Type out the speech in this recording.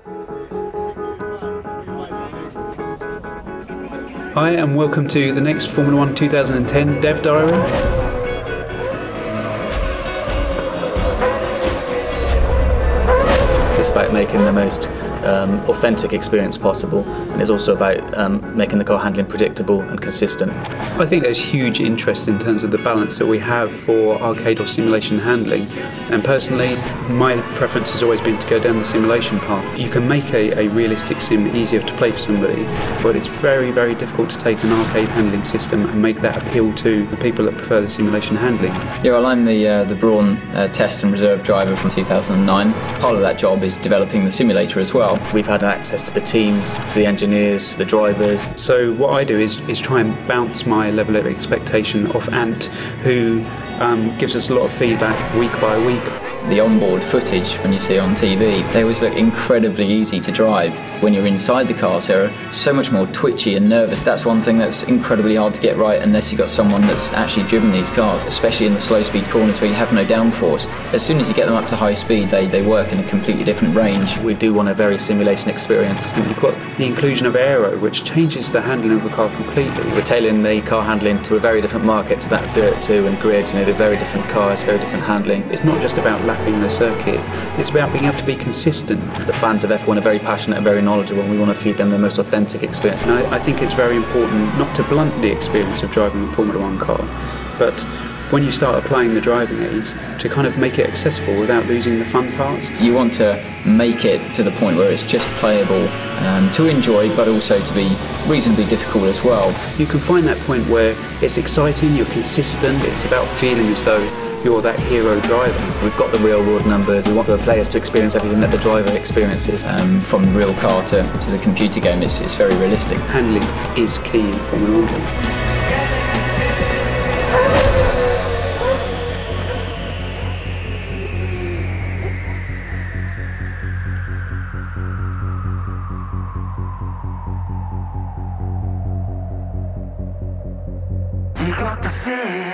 Hi and welcome to the next Formula 1 2010 Dev Diary. It's about making the most authentic experience possible, and it's also about making the car handling predictable and consistent. I think there's huge interest in terms of the balance that we have for arcade or simulation handling, and personally my preference has always been to go down the simulation path. You can make a realistic sim easier to play for somebody, but it's very, very difficult to take an arcade handling system and make that appeal to the people that prefer the simulation handling. Yeah, well, I'm the Brawn test and reserve driver from 2009. Part of that job is developing the simulator as well. We've had access to the teams, to the engineers, to the drivers. So what I do is try and bounce my level of expectation off Ant, who gives us a lot of feedback week by week. The onboard footage, when you see on TV, they always look incredibly easy to drive. When you're inside the cars, they're so much more twitchy and nervous. That's one thing that's incredibly hard to get right unless you've got someone that's actually driven these cars, especially in the slow speed corners where you have no downforce. As soon as you get them up to high speed, they work in a completely different range. We do want a very simulation experience. You've got the inclusion of aero, which changes the handling of the car completely. We're tailoring the car handling to a very different market, to that Dirt 2 and Grid. You know, they're very different cars, very different handling. It's not just about lapping the circuit, it's about being able to be consistent. The fans of F1 are very passionate and very knowledgeable, and we want to feed them the most authentic experience. And I think it's very important not to blunt the experience of driving a Formula 1 car, but when you start applying the driving aids, to kind of make it accessible without losing the fun parts. You want to make it to the point where it's just playable, to enjoy, but also to be reasonably difficult as well. You can find that point where it's exciting, you're consistent, it's about feeling as though you're that hero driver. We've got the real world numbers. We want the players to experience everything that the driver experiences. From the real car to the computer game, it's very realistic. Handling is key in Formula 1. You got the fear.